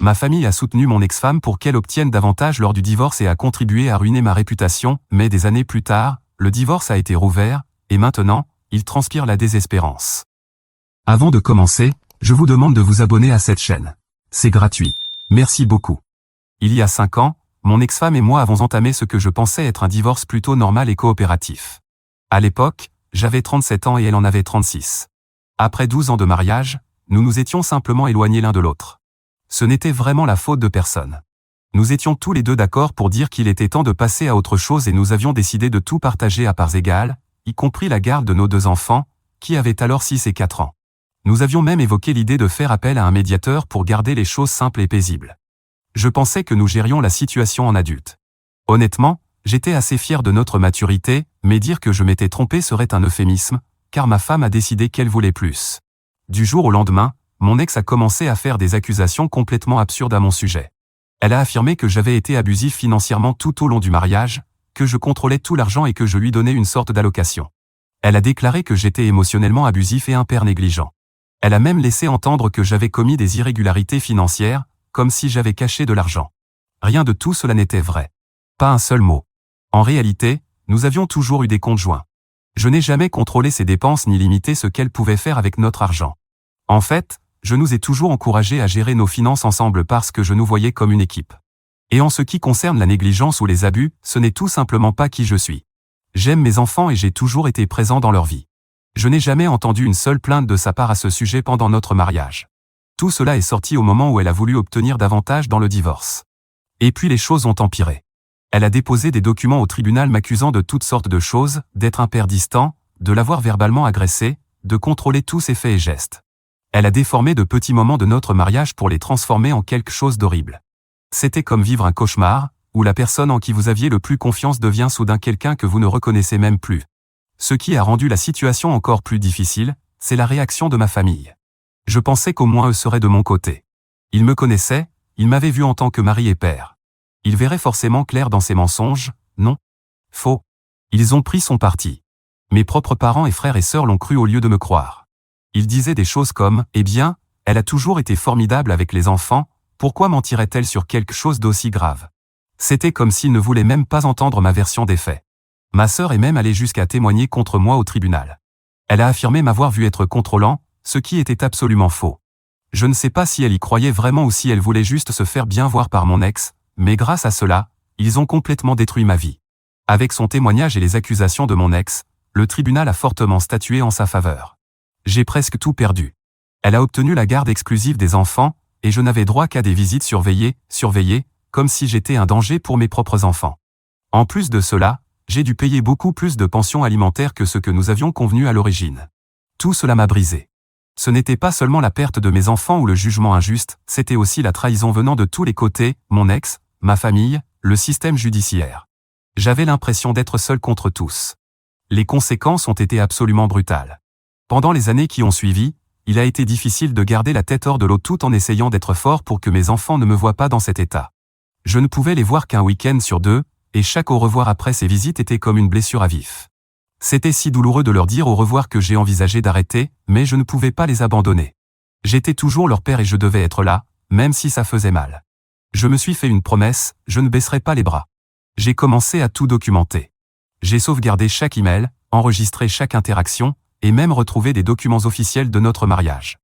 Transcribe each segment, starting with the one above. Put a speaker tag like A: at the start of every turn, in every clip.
A: Ma famille a soutenu mon ex-femme pour qu'elle obtienne davantage lors du divorce et a contribué à ruiner ma réputation, mais des années plus tard, le divorce a été rouvert, et maintenant, il transpire la désespérance. Avant de commencer, je vous demande de vous abonner à cette chaîne. C'est gratuit. Merci beaucoup. Il y a 5 ans, mon ex-femme et moi avons entamé ce que je pensais être un divorce plutôt normal et coopératif. À l'époque, j'avais 37 ans et elle en avait 36. Après 12 ans de mariage, nous nous étions simplement éloignés l'un de l'autre. Ce n'était vraiment la faute de personne. Nous étions tous les deux d'accord pour dire qu'il était temps de passer à autre chose et nous avions décidé de tout partager à parts égales, y compris la garde de nos 2 enfants, qui avaient alors 6 et 4 ans. Nous avions même évoqué l'idée de faire appel à un médiateur pour garder les choses simples et paisibles. Je pensais que nous gérions la situation en adultes. Honnêtement, j'étais assez fier de notre maturité, mais dire que je m'étais trompé serait un euphémisme, car ma femme a décidé qu'elle voulait plus. Du jour au lendemain, mon ex a commencé à faire des accusations complètement absurdes à mon sujet. Elle a affirmé que j'avais été abusif financièrement tout au long du mariage, que je contrôlais tout l'argent et que je lui donnais une sorte d'allocation. Elle a déclaré que j'étais émotionnellement abusif et un père négligent. Elle a même laissé entendre que j'avais commis des irrégularités financières, comme si j'avais caché de l'argent. Rien de tout cela n'était vrai. Pas un seul mot. En réalité, nous avions toujours eu des comptes joints. Je n'ai jamais contrôlé ses dépenses ni limité ce qu'elle pouvait faire avec notre argent. En fait, je nous ai toujours encouragés à gérer nos finances ensemble parce que je nous voyais comme une équipe. Et en ce qui concerne la négligence ou les abus, ce n'est tout simplement pas qui je suis. J'aime mes enfants et j'ai toujours été présent dans leur vie. Je n'ai jamais entendu une seule plainte de sa part à ce sujet pendant notre mariage. Tout cela est sorti au moment où elle a voulu obtenir davantage dans le divorce. Et puis les choses ont empiré. Elle a déposé des documents au tribunal m'accusant de toutes sortes de choses, d'être un père distant, de l'avoir verbalement agressé, de contrôler tous ses faits et gestes. Elle a déformé de petits moments de notre mariage pour les transformer en quelque chose d'horrible. C'était comme vivre un cauchemar, où la personne en qui vous aviez le plus confiance devient soudain quelqu'un que vous ne reconnaissez même plus. Ce qui a rendu la situation encore plus difficile, c'est la réaction de ma famille. Je pensais qu'au moins eux seraient de mon côté. Ils me connaissaient, ils m'avaient vu en tant que mari et père. Ils verraient forcément clair dans ses mensonges, non? Faux. Ils ont pris son parti. Mes propres parents et frères et sœurs l'ont cru au lieu de me croire. Ils disaient des choses comme « Eh bien, elle a toujours été formidable avec les enfants, pourquoi mentirait-elle sur quelque chose d'aussi grave ?» C'était comme s'ils ne voulaient même pas entendre ma version des faits. Ma sœur est même allée jusqu'à témoigner contre moi au tribunal. Elle a affirmé m'avoir vu être contrôlant, ce qui était absolument faux. Je ne sais pas si elle y croyait vraiment ou si elle voulait juste se faire bien voir par mon ex, mais grâce à cela, ils ont complètement détruit ma vie. Avec son témoignage et les accusations de mon ex, le tribunal a fortement statué en sa faveur. J'ai presque tout perdu. Elle a obtenu la garde exclusive des enfants, et je n'avais droit qu'à des visites surveillées, comme si j'étais un danger pour mes propres enfants. En plus de cela, j'ai dû payer beaucoup plus de pensions alimentaires que ce que nous avions convenu à l'origine. Tout cela m'a brisé. Ce n'était pas seulement la perte de mes enfants ou le jugement injuste, c'était aussi la trahison venant de tous les côtés, mon ex, ma famille, le système judiciaire. J'avais l'impression d'être seul contre tous. Les conséquences ont été absolument brutales. Pendant les années qui ont suivi, il a été difficile de garder la tête hors de l'eau tout en essayant d'être fort pour que mes enfants ne me voient pas dans cet état. Je ne pouvais les voir qu'un week-end sur 2, et chaque au revoir après ces visites était comme une blessure à vif. C'était si douloureux de leur dire au revoir que j'ai envisagé d'arrêter, mais je ne pouvais pas les abandonner. J'étais toujours leur père et je devais être là, même si ça faisait mal. Je me suis fait une promesse, je ne baisserai pas les bras. J'ai commencé à tout documenter. J'ai sauvegardé chaque email, enregistré chaque interaction, et même retrouvé des documents officiels de notre mariage.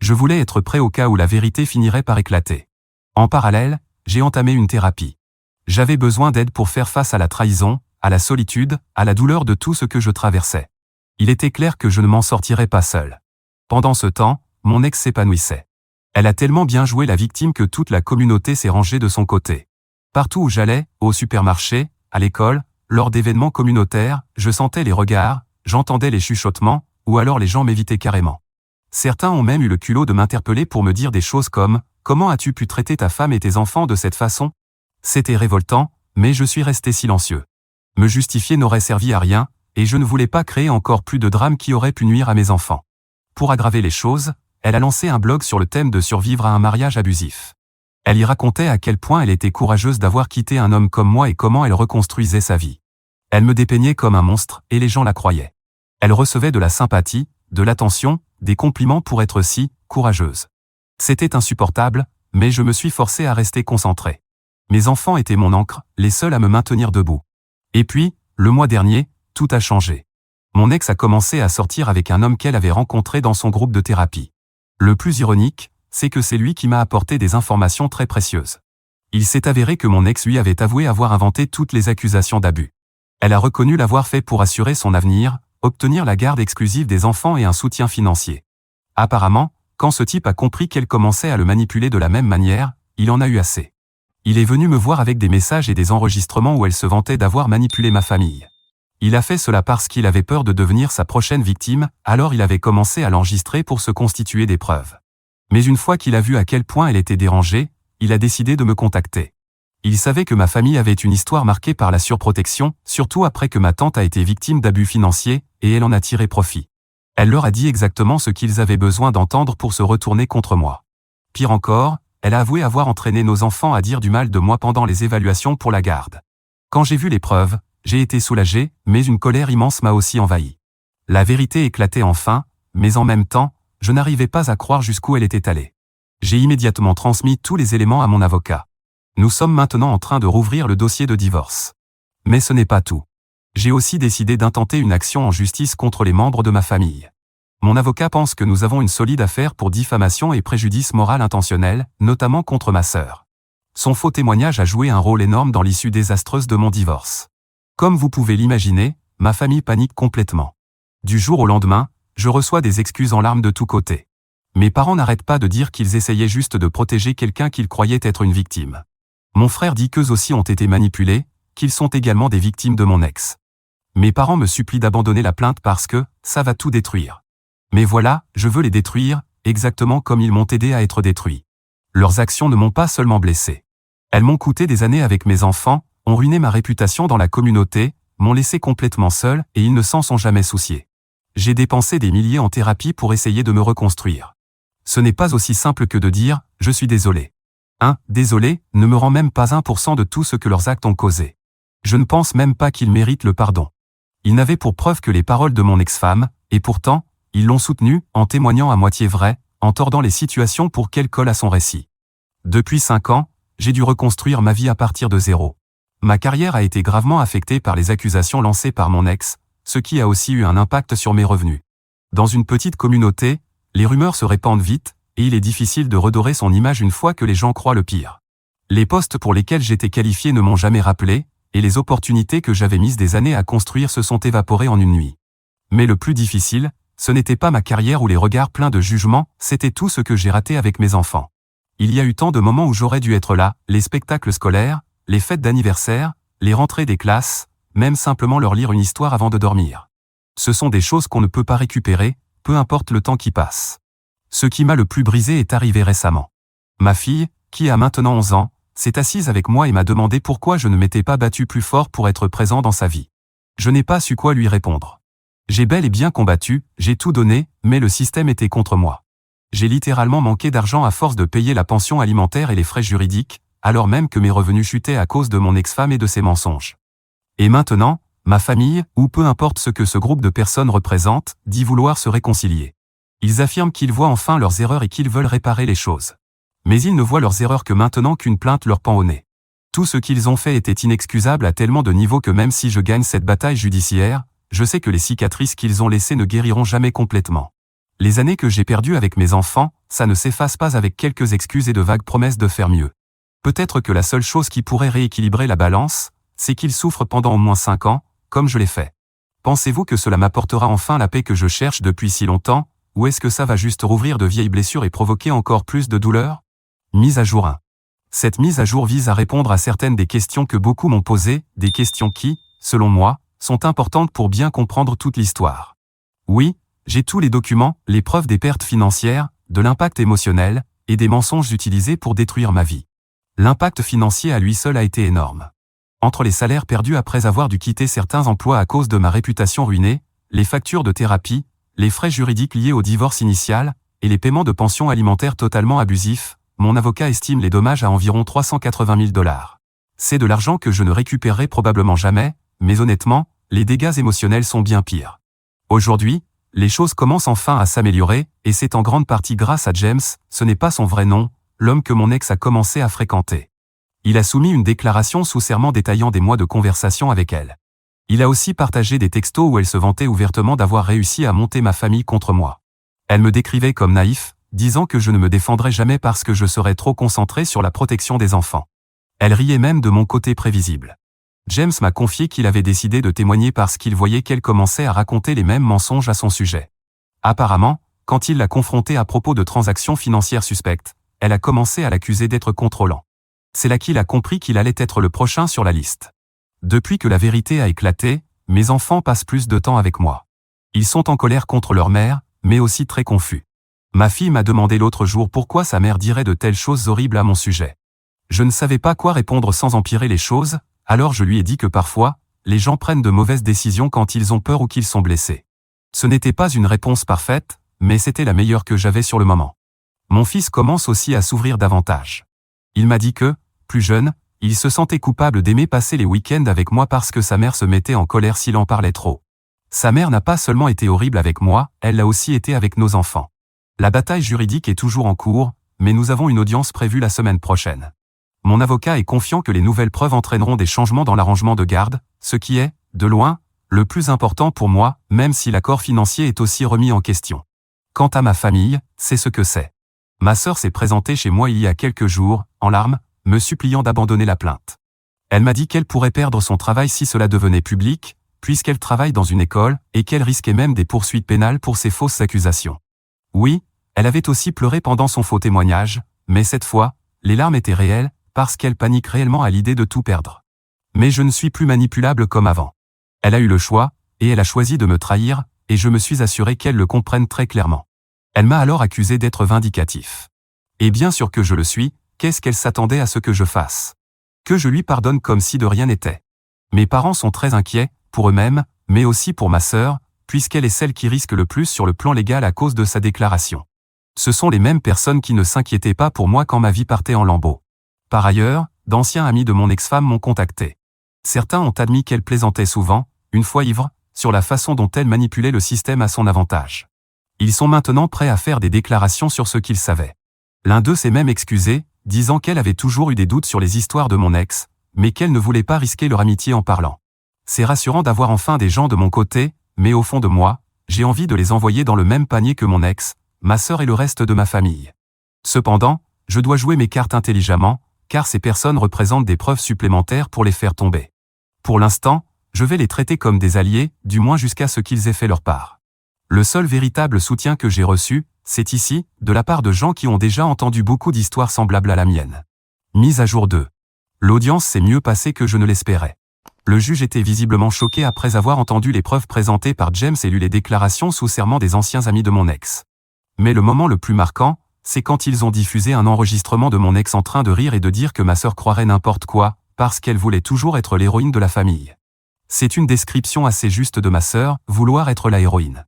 A: Je voulais être prêt au cas où la vérité finirait par éclater. En parallèle, j'ai entamé une thérapie. J'avais besoin d'aide pour faire face à la trahison, à la solitude, à la douleur de tout ce que je traversais. Il était clair que je ne m'en sortirais pas seul. Pendant ce temps, mon ex s'épanouissait. Elle a tellement bien joué la victime que toute la communauté s'est rangée de son côté. Partout où j'allais, au supermarché, à l'école, lors d'événements communautaires, je sentais les regards, j'entendais les chuchotements, ou alors les gens m'évitaient carrément. Certains ont même eu le culot de m'interpeller pour me dire des choses comme « Comment as-tu pu traiter ta femme et tes enfants de cette façon ?» C'était révoltant, mais je suis resté silencieux. Me justifier n'aurait servi à rien, et je ne voulais pas créer encore plus de drames qui auraient pu nuire à mes enfants. Pour aggraver les choses, elle a lancé un blog sur le thème de survivre à un mariage abusif. Elle y racontait à quel point elle était courageuse d'avoir quitté un homme comme moi et comment elle reconstruisait sa vie. Elle me dépeignait comme un monstre, et les gens la croyaient. Elle recevait de la sympathie, de l'attention, des compliments pour être si courageuse. C'était insupportable, mais je me suis forcé à rester concentré. Mes enfants étaient mon ancre, les seuls à me maintenir debout. Et puis, le mois dernier, tout a changé. Mon ex a commencé à sortir avec un homme qu'elle avait rencontré dans son groupe de thérapie. Le plus ironique, c'est que c'est lui qui m'a apporté des informations très précieuses. Il s'est avéré que mon ex lui avait avoué avoir inventé toutes les accusations d'abus. Elle a reconnu l'avoir fait pour assurer son avenir, obtenir la garde exclusive des enfants et un soutien financier. Apparemment, quand ce type a compris qu'elle commençait à le manipuler de la même manière, il en a eu assez. Il est venu me voir avec des messages et des enregistrements où elle se vantait d'avoir manipulé ma famille. Il a fait cela parce qu'il avait peur de devenir sa prochaine victime, alors il avait commencé à l'enregistrer pour se constituer des preuves. Mais une fois qu'il a vu à quel point elle était dérangée, il a décidé de me contacter. Il savait que ma famille avait une histoire marquée par la surprotection, surtout après que ma tante a été victime d'abus financiers, et elle en a tiré profit. Elle leur a dit exactement ce qu'ils avaient besoin d'entendre pour se retourner contre moi. Pire encore, elle a avoué avoir entraîné nos enfants à dire du mal de moi pendant les évaluations pour la garde. Quand j'ai vu les preuves, j'ai été soulagé, mais une colère immense m'a aussi envahi. La vérité éclatait enfin, mais en même temps, je n'arrivais pas à croire jusqu'où elle était allée. J'ai immédiatement transmis tous les éléments à mon avocat. Nous sommes maintenant en train de rouvrir le dossier de divorce. Mais ce n'est pas tout. J'ai aussi décidé d'intenter une action en justice contre les membres de ma famille. Mon avocat pense que nous avons une solide affaire pour diffamation et préjudice moral intentionnel, notamment contre ma sœur. Son faux témoignage a joué un rôle énorme dans l'issue désastreuse de mon divorce. Comme vous pouvez l'imaginer, ma famille panique complètement. Du jour au lendemain, je reçois des excuses en larmes de tous côtés. Mes parents n'arrêtent pas de dire qu'ils essayaient juste de protéger quelqu'un qu'ils croyaient être une victime. Mon frère dit qu'eux aussi ont été manipulés, qu'ils sont également des victimes de mon ex. Mes parents me supplient d'abandonner la plainte parce que ça va tout détruire. Mais voilà, je veux les détruire, exactement comme ils m'ont aidé à être détruit. Leurs actions ne m'ont pas seulement blessé. Elles m'ont coûté des années avec mes enfants, ont ruiné ma réputation dans la communauté, m'ont laissé complètement seul et ils ne s'en sont jamais souciés. J'ai dépensé des milliers en thérapie pour essayer de me reconstruire. Ce n'est pas aussi simple que de dire « je suis désolé ». Désolé ne me rend même pas 1% de tout ce que leurs actes ont causé. Je ne pense même pas qu'ils méritent le pardon. Ils n'avaient pour preuve que les paroles de mon ex-femme, et pourtant, ils l'ont soutenu en témoignant à moitié vrai, en tordant les situations pour qu'elle colle à son récit. Depuis 5 ans, j'ai dû reconstruire ma vie à partir de zéro. Ma carrière a été gravement affectée par les accusations lancées par mon ex, ce qui a aussi eu un impact sur mes revenus. Dans une petite communauté, les rumeurs se répandent vite, et il est difficile de redorer son image une fois que les gens croient le pire. Les postes pour lesquels j'étais qualifié ne m'ont jamais rappelé, et les opportunités que j'avais mises des années à construire se sont évaporées en une nuit. Mais le plus difficile, ce n'était pas ma carrière ou les regards pleins de jugement, c'était tout ce que j'ai raté avec mes enfants. Il y a eu tant de moments où j'aurais dû être là, les spectacles scolaires, les fêtes d'anniversaire, les rentrées des classes, même simplement leur lire une histoire avant de dormir. Ce sont des choses qu'on ne peut pas récupérer, peu importe le temps qui passe. Ce qui m'a le plus brisé est arrivé récemment. Ma fille, qui a maintenant 11 ans, s'est assise avec moi et m'a demandé pourquoi je ne m'étais pas battu plus fort pour être présent dans sa vie. Je n'ai pas su quoi lui répondre. J'ai bel et bien combattu, j'ai tout donné, mais le système était contre moi. J'ai littéralement manqué d'argent à force de payer la pension alimentaire et les frais juridiques, alors même que mes revenus chutaient à cause de mon ex-femme et de ses mensonges. Et maintenant, ma famille, ou peu importe ce que ce groupe de personnes représente, dit vouloir se réconcilier. Ils affirment qu'ils voient enfin leurs erreurs et qu'ils veulent réparer les choses. Mais ils ne voient leurs erreurs que maintenant qu'une plainte leur pend au nez. Tout ce qu'ils ont fait était inexcusable à tellement de niveaux que même si je gagne cette bataille judiciaire, je sais que les cicatrices qu'ils ont laissées ne guériront jamais complètement. Les années que j'ai perdues avec mes enfants, ça ne s'efface pas avec quelques excuses et de vagues promesses de faire mieux. Peut-être que la seule chose qui pourrait rééquilibrer la balance, c'est qu'ils souffrent pendant au moins 5 ans, comme je l'ai fait. Pensez-vous que cela m'apportera enfin la paix que je cherche depuis si longtemps, ou est-ce que ça va juste rouvrir de vieilles blessures et provoquer encore plus de douleur ? Mise à jour 1. Cette mise à jour vise à répondre à certaines des questions que beaucoup m'ont posées, des questions qui, selon moi, sont importantes pour bien comprendre toute l'histoire. Oui, j'ai tous les documents, les preuves des pertes financières, de l'impact émotionnel, et des mensonges utilisés pour détruire ma vie. L'impact financier à lui seul a été énorme. Entre les salaires perdus après avoir dû quitter certains emplois à cause de ma réputation ruinée, les factures de thérapie, les frais juridiques liés au divorce initial, et les paiements de pensions alimentaires totalement abusifs, mon avocat estime les dommages à environ 380 000 $. C'est de l'argent que je ne récupérerai probablement jamais, mais honnêtement, les dégâts émotionnels sont bien pires. Aujourd'hui, les choses commencent enfin à s'améliorer, et c'est en grande partie grâce à James, ce n'est pas son vrai nom, l'homme que mon ex a commencé à fréquenter. Il a soumis une déclaration sous serment détaillant des mois de conversation avec elle. Il a aussi partagé des textos où elle se vantait ouvertement d'avoir réussi à monter ma famille contre moi. Elle me décrivait comme naïf, disant que je ne me défendrais jamais parce que je serais trop concentré sur la protection des enfants. Elle riait même de mon côté prévisible. James m'a confié qu'il avait décidé de témoigner parce qu'il voyait qu'elle commençait à raconter les mêmes mensonges à son sujet. Apparemment, quand il l'a confrontée à propos de transactions financières suspectes, elle a commencé à l'accuser d'être contrôlant. C'est là qu'il a compris qu'il allait être le prochain sur la liste. Depuis que la vérité a éclaté, mes enfants passent plus de temps avec moi. Ils sont en colère contre leur mère, mais aussi très confus. Ma fille m'a demandé l'autre jour pourquoi sa mère dirait de telles choses horribles à mon sujet. Je ne savais pas quoi répondre sans empirer les choses, alors je lui ai dit que parfois, les gens prennent de mauvaises décisions quand ils ont peur ou qu'ils sont blessés. Ce n'était pas une réponse parfaite, mais c'était la meilleure que j'avais sur le moment. Mon fils commence aussi à s'ouvrir davantage. Il m'a dit que, plus jeune, il se sentait coupable d'aimer passer les week-ends avec moi parce que sa mère se mettait en colère s'il en parlait trop. Sa mère n'a pas seulement été horrible avec moi, elle l'a aussi été avec nos enfants. La bataille juridique est toujours en cours, mais nous avons une audience prévue la semaine prochaine. Mon avocat est confiant que les nouvelles preuves entraîneront des changements dans l'arrangement de garde, ce qui est, de loin, le plus important pour moi, même si l'accord financier est aussi remis en question. Quant à ma famille, c'est ce que c'est. Ma sœur s'est présentée chez moi il y a quelques jours, en larmes, me suppliant d'abandonner la plainte. Elle m'a dit qu'elle pourrait perdre son travail si cela devenait public, puisqu'elle travaille dans une école, et qu'elle risquait même des poursuites pénales pour ses fausses accusations. Oui, elle avait aussi pleuré pendant son faux témoignage, mais cette fois, les larmes étaient réelles, parce qu'elle panique réellement à l'idée de tout perdre. Mais je ne suis plus manipulable comme avant. Elle a eu le choix, et elle a choisi de me trahir, et je me suis assuré qu'elle le comprenne très clairement. Elle m'a alors accusé d'être vindicatif. Et bien sûr que je le suis, qu'est-ce qu'elle s'attendait à ce que je fasse? Que je lui pardonne comme si de rien n'était. Mes parents sont très inquiets, pour eux-mêmes, mais aussi pour ma sœur, puisqu'elle est celle qui risque le plus sur le plan légal à cause de sa déclaration. Ce sont les mêmes personnes qui ne s'inquiétaient pas pour moi quand ma vie partait en lambeaux. Par ailleurs, d'anciens amis de mon ex-femme m'ont contacté. Certains ont admis qu'elle plaisantait souvent, une fois ivre, sur la façon dont elle manipulait le système à son avantage. Ils sont maintenant prêts à faire des déclarations sur ce qu'ils savaient. L'un d'eux s'est même excusé, disant qu'elle avait toujours eu des doutes sur les histoires de mon ex, mais qu'elle ne voulait pas risquer leur amitié en parlant. C'est rassurant d'avoir enfin des gens de mon côté, mais au fond de moi, j'ai envie de les envoyer dans le même panier que mon ex, ma sœur et le reste de ma famille. Cependant, je dois jouer mes cartes intelligemment, car ces personnes représentent des preuves supplémentaires pour les faire tomber. Pour l'instant, je vais les traiter comme des alliés, du moins jusqu'à ce qu'ils aient fait leur part. Le seul véritable soutien que j'ai reçu, c'est ici, de la part de gens qui ont déjà entendu beaucoup d'histoires semblables à la mienne. Mise à jour 2. L'audience s'est mieux passée que je ne l'espérais. Le juge était visiblement choqué après avoir entendu les preuves présentées par James et lu les déclarations sous serment des anciens amis de mon ex. Mais le moment le plus marquant, c'est quand ils ont diffusé un enregistrement de mon ex en train de rire et de dire que ma sœur croirait n'importe quoi, parce qu'elle voulait toujours être l'héroïne de la famille. C'est une description assez juste de ma sœur, vouloir être la héroïne.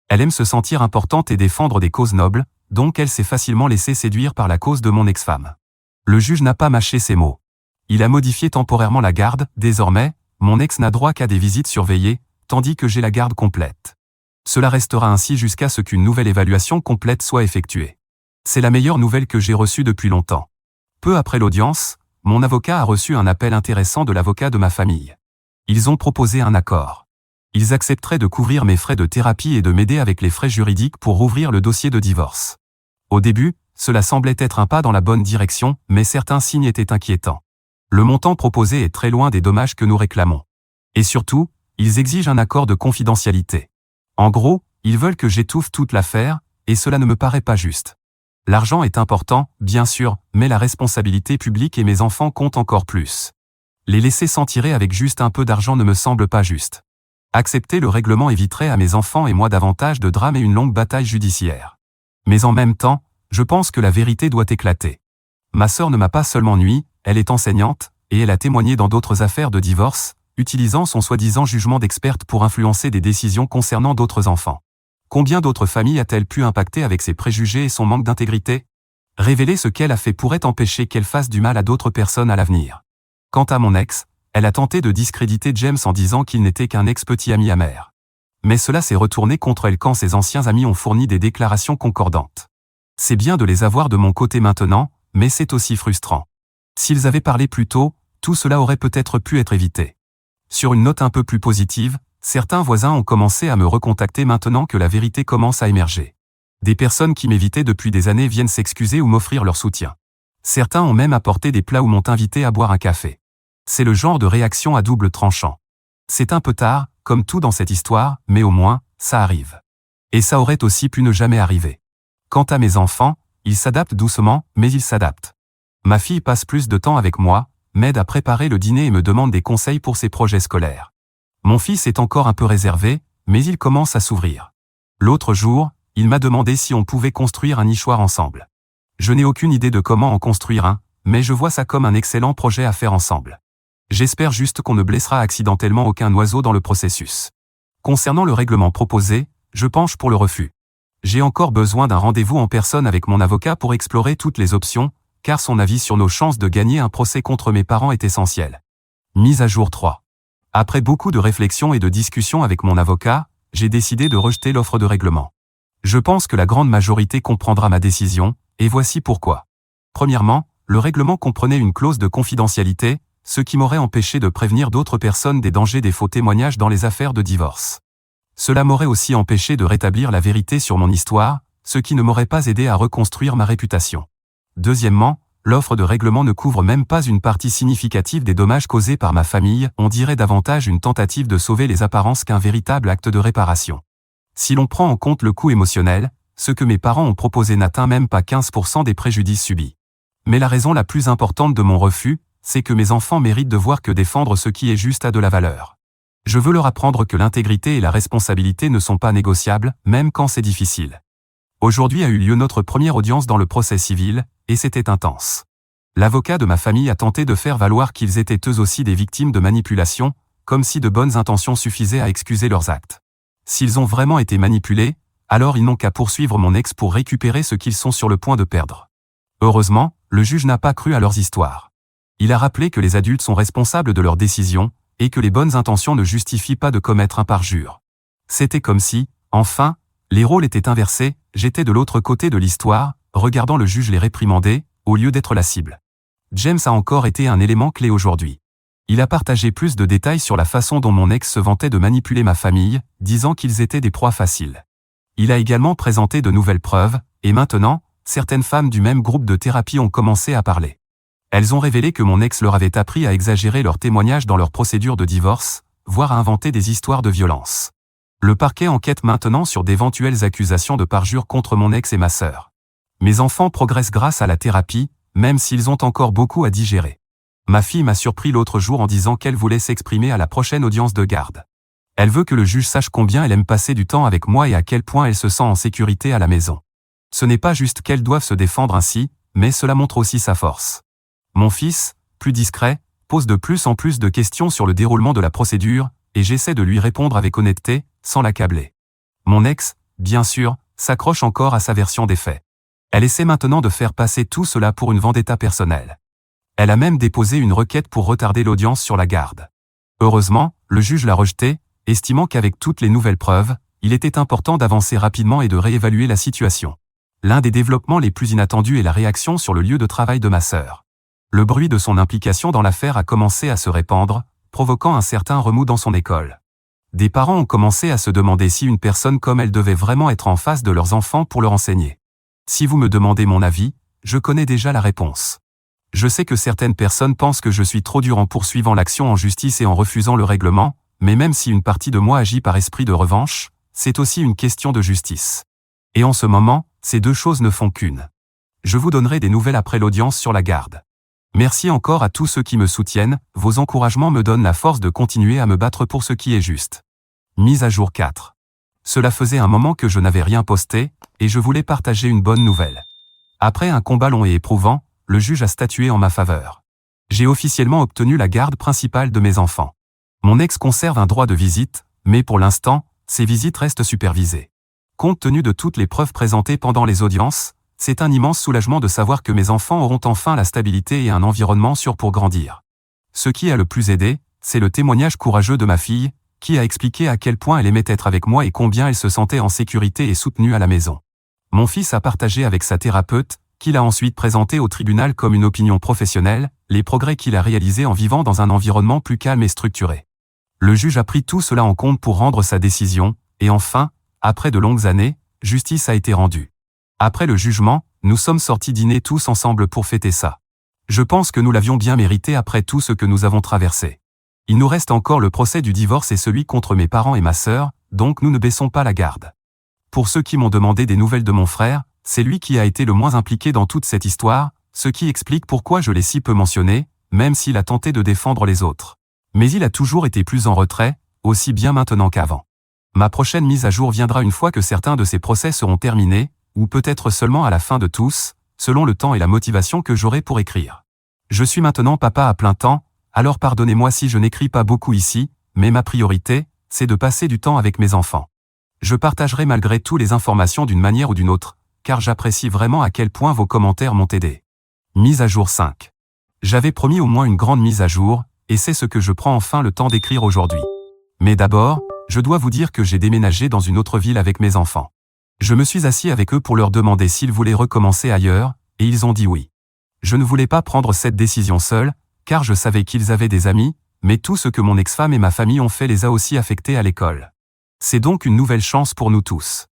A: Elle aime se sentir importante et défendre des causes nobles, donc elle s'est facilement laissée séduire par la cause de mon ex-femme. Le juge n'a pas mâché ses mots. Il a modifié temporairement la garde, désormais, mon ex n'a droit qu'à des visites surveillées, tandis que j'ai la garde complète. Cela restera ainsi jusqu'à ce qu'une nouvelle évaluation complète soit effectuée. C'est la meilleure nouvelle que j'ai reçue depuis longtemps. Peu après l'audience, mon avocat a reçu un appel intéressant de l'avocat de ma famille. Ils ont proposé un accord. Ils accepteraient de couvrir mes frais de thérapie et de m'aider avec les frais juridiques pour rouvrir le dossier de divorce. Au début, cela semblait être un pas dans la bonne direction, mais certains signes étaient inquiétants. Le montant proposé est très loin des dommages que nous réclamons. Et surtout, ils exigent un accord de confidentialité. En gros, ils veulent que j'étouffe toute l'affaire, et cela ne me paraît pas juste. L'argent est important, bien sûr, mais la responsabilité publique et mes enfants comptent encore plus. Les laisser s'en tirer avec juste un peu d'argent ne me semble pas juste. Accepter le règlement éviterait à mes enfants et moi davantage de drames et une longue bataille judiciaire. Mais en même temps, je pense que la vérité doit éclater. Ma sœur ne m'a pas seulement nui, elle est enseignante, et elle a témoigné dans d'autres affaires de divorce, utilisant son soi-disant jugement d'experte pour influencer des décisions concernant d'autres enfants. Combien d'autres familles a-t-elle pu impacter avec ses préjugés et son manque d'intégrité? Révéler ce qu'elle a fait pourrait empêcher qu'elle fasse du mal à d'autres personnes à l'avenir. Quant à mon ex, elle a tenté de discréditer James en disant qu'il n'était qu'un ex-petit ami amer. Mais cela s'est retourné contre elle quand ses anciens amis ont fourni des déclarations concordantes. C'est bien de les avoir de mon côté maintenant, mais c'est aussi frustrant. S'ils avaient parlé plus tôt, tout cela aurait peut-être pu être évité. Sur une note un peu plus positive, certains voisins ont commencé à me recontacter maintenant que la vérité commence à émerger. Des personnes qui m'évitaient depuis des années viennent s'excuser ou m'offrir leur soutien. Certains ont même apporté des plats ou m'ont invité à boire un café. C'est le genre de réaction à double tranchant. C'est un peu tard, comme tout dans cette histoire, mais au moins, ça arrive. Et ça aurait aussi pu ne jamais arriver. Quant à mes enfants, ils s'adaptent doucement, mais ils s'adaptent. Ma fille passe plus de temps avec moi, m'aide à préparer le dîner et me demande des conseils pour ses projets scolaires. Mon fils est encore un peu réservé, mais il commence à s'ouvrir. L'autre jour, il m'a demandé si on pouvait construire un nichoir ensemble. Je n'ai aucune idée de comment en construire un, mais je vois ça comme un excellent projet à faire ensemble. J'espère juste qu'on ne blessera accidentellement aucun oiseau dans le processus. Concernant le règlement proposé, je penche pour le refus. J'ai encore besoin d'un rendez-vous en personne avec mon avocat pour explorer toutes les options, car son avis sur nos chances de gagner un procès contre mes parents est essentiel. Mise à jour 3. Après beaucoup de réflexions et de discussions avec mon avocat, j'ai décidé de rejeter l'offre de règlement. Je pense que la grande majorité comprendra ma décision, et voici pourquoi. Premièrement, le règlement comprenait une clause de confidentialité, ce qui m'aurait empêché de prévenir d'autres personnes des dangers des faux témoignages dans les affaires de divorce. Cela m'aurait aussi empêché de rétablir la vérité sur mon histoire, ce qui ne m'aurait pas aidé à reconstruire ma réputation. Deuxièmement, l'offre de règlement ne couvre même pas une partie significative des dommages causés par ma famille, on dirait davantage une tentative de sauver les apparences qu'un véritable acte de réparation. Si l'on prend en compte le coût émotionnel, ce que mes parents ont proposé n'atteint même pas 15% des préjudices subis. Mais la raison la plus importante de mon refus, c'est que mes enfants méritent de voir que défendre ce qui est juste a de la valeur. Je veux leur apprendre que l'intégrité et la responsabilité ne sont pas négociables, même quand c'est difficile. Aujourd'hui a eu lieu notre première audience dans le procès civil, et c'était intense. L'avocat de ma famille a tenté de faire valoir qu'ils étaient eux aussi des victimes de manipulation, comme si de bonnes intentions suffisaient à excuser leurs actes. S'ils ont vraiment été manipulés, alors ils n'ont qu'à poursuivre mon ex pour récupérer ce qu'ils sont sur le point de perdre. Heureusement, le juge n'a pas cru à leurs histoires. Il a rappelé que les adultes sont responsables de leurs décisions, et que les bonnes intentions ne justifient pas de commettre un parjure. C'était comme si, enfin, les rôles étaient inversés, j'étais de l'autre côté de l'histoire, regardant le juge les réprimander, au lieu d'être la cible. James a encore été un élément clé aujourd'hui. Il a partagé plus de détails sur la façon dont mon ex se vantait de manipuler ma famille, disant qu'ils étaient des proies faciles. Il a également présenté de nouvelles preuves, et maintenant, certaines femmes du même groupe de thérapie ont commencé à parler. Elles ont révélé que mon ex leur avait appris à exagérer leurs témoignages dans leur procédure de divorce, voire à inventer des histoires de violence. Le parquet enquête maintenant sur d'éventuelles accusations de parjure contre mon ex et ma sœur. Mes enfants progressent grâce à la thérapie, même s'ils ont encore beaucoup à digérer. Ma fille m'a surpris l'autre jour en disant qu'elle voulait s'exprimer à la prochaine audience de garde. Elle veut que le juge sache combien elle aime passer du temps avec moi et à quel point elle se sent en sécurité à la maison. Ce n'est pas juste qu'elle doive se défendre ainsi, mais cela montre aussi sa force. Mon fils, plus discret, pose de plus en plus de questions sur le déroulement de la procédure, et j'essaie de lui répondre avec honnêteté, sans l'accabler. Mon ex, bien sûr, s'accroche encore à sa version des faits. Elle essaie maintenant de faire passer tout cela pour une vendetta personnelle. Elle a même déposé une requête pour retarder l'audience sur la garde. Heureusement, le juge l'a rejetée, estimant qu'avec toutes les nouvelles preuves, il était important d'avancer rapidement et de réévaluer la situation. L'un des développements les plus inattendus est la réaction sur le lieu de travail de ma sœur. Le bruit de son implication dans l'affaire a commencé à se répandre, provoquant un certain remous dans son école. Des parents ont commencé à se demander si une personne comme elle devait vraiment être en face de leurs enfants pour leur enseigner. Si vous me demandez mon avis, je connais déjà la réponse. Je sais que certaines personnes pensent que je suis trop dur en poursuivant l'action en justice et en refusant le règlement, mais même si une partie de moi agit par esprit de revanche, c'est aussi une question de justice. Et en ce moment, ces deux choses ne font qu'une. Je vous donnerai des nouvelles après l'audience sur la garde. Merci encore à tous ceux qui me soutiennent, vos encouragements me donnent la force de continuer à me battre pour ce qui est juste. Mise à jour 4. Cela faisait un moment que je n'avais rien posté, et je voulais partager une bonne nouvelle. Après un combat long et éprouvant, le juge a statué en ma faveur. J'ai officiellement obtenu la garde principale de mes enfants. Mon ex conserve un droit de visite, mais pour l'instant, ces visites restent supervisées. Compte tenu de toutes les preuves présentées pendant les audiences, c'est un immense soulagement de savoir que mes enfants auront enfin la stabilité et un environnement sûr pour grandir. Ce qui a le plus aidé, c'est le témoignage courageux de ma fille, qui a expliqué à quel point elle aimait être avec moi et combien elle se sentait en sécurité et soutenue à la maison. Mon fils a partagé avec sa thérapeute, qu'il a ensuite présenté au tribunal comme une opinion professionnelle, les progrès qu'il a réalisés en vivant dans un environnement plus calme et structuré. Le juge a pris tout cela en compte pour rendre sa décision, et enfin, après de longues années, justice a été rendue. Après le jugement, nous sommes sortis dîner tous ensemble pour fêter ça. Je pense que nous l'avions bien mérité après tout ce que nous avons traversé. Il nous reste encore le procès du divorce et celui contre mes parents et ma sœur, donc nous ne baissons pas la garde. Pour ceux qui m'ont demandé des nouvelles de mon frère, c'est lui qui a été le moins impliqué dans toute cette histoire, ce qui explique pourquoi je l'ai si peu mentionné, même s'il a tenté de défendre les autres. Mais il a toujours été plus en retrait, aussi bien maintenant qu'avant. Ma prochaine mise à jour viendra une fois que certains de ces procès seront terminés, ou peut-être seulement à la fin de tous, selon le temps et la motivation que j'aurai pour écrire. Je suis maintenant papa à plein temps, alors pardonnez-moi si je n'écris pas beaucoup ici, mais ma priorité, c'est de passer du temps avec mes enfants. Je partagerai malgré tout les informations d'une manière ou d'une autre, car j'apprécie vraiment à quel point vos commentaires m'ont aidé. Mise à jour 5. J'avais promis au moins une grande mise à jour, et c'est ce que je prends enfin le temps d'écrire aujourd'hui. Mais d'abord, je dois vous dire que j'ai déménagé dans une autre ville avec mes enfants. Je me suis assis avec eux pour leur demander s'ils voulaient recommencer ailleurs, et ils ont dit oui. Je ne voulais pas prendre cette décision seule, car je savais qu'ils avaient des amis, mais tout ce que mon ex-femme et ma famille ont fait les a aussi affectés à l'école. C'est donc une nouvelle chance pour nous tous.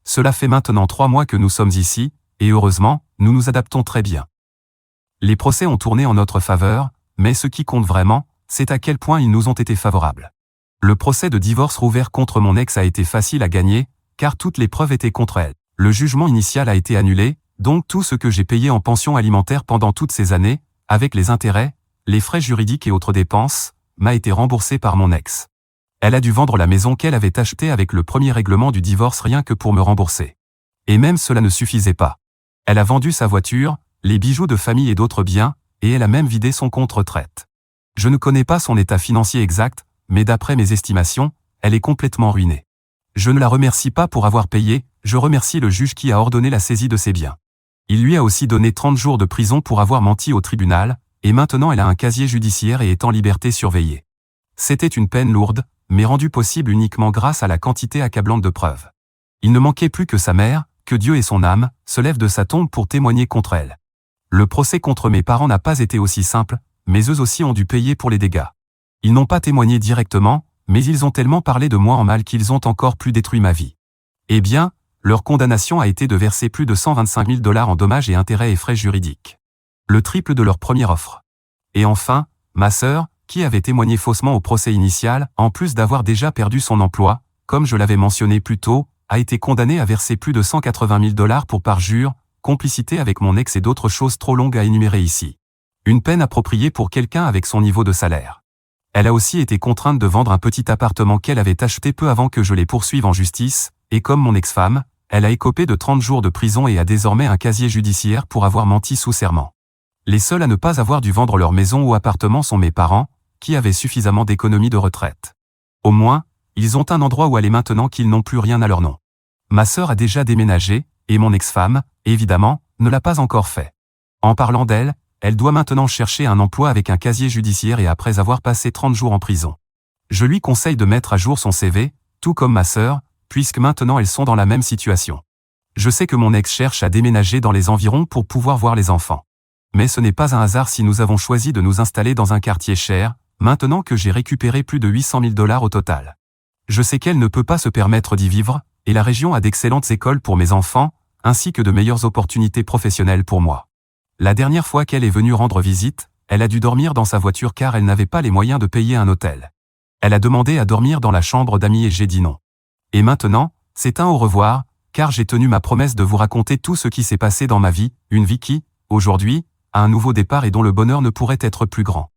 A: Cela fait maintenant 3 mois que nous sommes ici, et heureusement, nous nous adaptons très bien. Les procès ont tourné en notre faveur, mais ce qui compte vraiment, c'est à quel point ils nous ont été favorables. Le procès de divorce rouvert contre mon ex a été facile à gagner, car toutes les preuves étaient contre elle. Le jugement initial a été annulé, donc tout ce que j'ai payé en pension alimentaire pendant toutes ces années, avec les intérêts, les frais juridiques et autres dépenses, m'a été remboursé par mon ex. Elle a dû vendre la maison qu'elle avait achetée avec le premier règlement du divorce rien que pour me rembourser. Et même cela ne suffisait pas. Elle a vendu sa voiture, les bijoux de famille et d'autres biens, et elle a même vidé son compte retraite. Je ne connais pas son état financier exact, mais d'après mes estimations, elle est complètement ruinée. Je ne la remercie pas pour avoir payé, je remercie le juge qui a ordonné la saisie de ses biens. Il lui a aussi donné 30 jours de prison pour avoir menti au tribunal, et maintenant elle a un casier judiciaire et est en liberté surveillée. C'était une peine lourde, mais rendue possible uniquement grâce à la quantité accablante de preuves. Il ne manquait plus que sa mère, que Dieu et son âme, se lèvent de sa tombe pour témoigner contre elle. Le procès contre mes parents n'a pas été aussi simple, mais eux aussi ont dû payer pour les dégâts. Ils n'ont pas témoigné directement, mais ils ont tellement parlé de moi en mal qu'ils ont encore plus détruit ma vie. Eh bien, leur condamnation a été de verser plus de 125 000 $ en dommages et intérêts et frais juridiques. Le triple de leur première offre. Et enfin, ma sœur, qui avait témoigné faussement au procès initial, en plus d'avoir déjà perdu son emploi, comme je l'avais mentionné plus tôt, a été condamnée à verser plus de 180 000 $ pour parjure, complicité avec mon ex et d'autres choses trop longues à énumérer ici. Une peine appropriée pour quelqu'un avec son niveau de salaire. Elle a aussi été contrainte de vendre un petit appartement qu'elle avait acheté peu avant que je les poursuive en justice, et comme mon ex-femme, elle a écopé de 30 jours de prison et a désormais un casier judiciaire pour avoir menti sous serment. Les seuls à ne pas avoir dû vendre leur maison ou appartement sont mes parents, qui avaient suffisamment d'économies de retraite. Au moins, ils ont un endroit où aller maintenant qu'ils n'ont plus rien à leur nom. Ma sœur a déjà déménagé, et mon ex-femme, évidemment, ne l'a pas encore fait. En parlant d'elle, elle doit maintenant chercher un emploi avec un casier judiciaire et après avoir passé 30 jours en prison. Je lui conseille de mettre à jour son CV, tout comme ma sœur, puisque maintenant elles sont dans la même situation. Je sais que mon ex cherche à déménager dans les environs pour pouvoir voir les enfants. Mais ce n'est pas un hasard si nous avons choisi de nous installer dans un quartier cher, maintenant que j'ai récupéré plus de 800 000 $ au total. Je sais qu'elle ne peut pas se permettre d'y vivre, et la région a d'excellentes écoles pour mes enfants, ainsi que de meilleures opportunités professionnelles pour moi. La dernière fois qu'elle est venue rendre visite, elle a dû dormir dans sa voiture car elle n'avait pas les moyens de payer un hôtel. Elle a demandé à dormir dans la chambre d'amis et j'ai dit non. Et maintenant, c'est un au revoir, car j'ai tenu ma promesse de vous raconter tout ce qui s'est passé dans ma vie, une vie qui, aujourd'hui, a un nouveau départ et dont le bonheur ne pourrait être plus grand.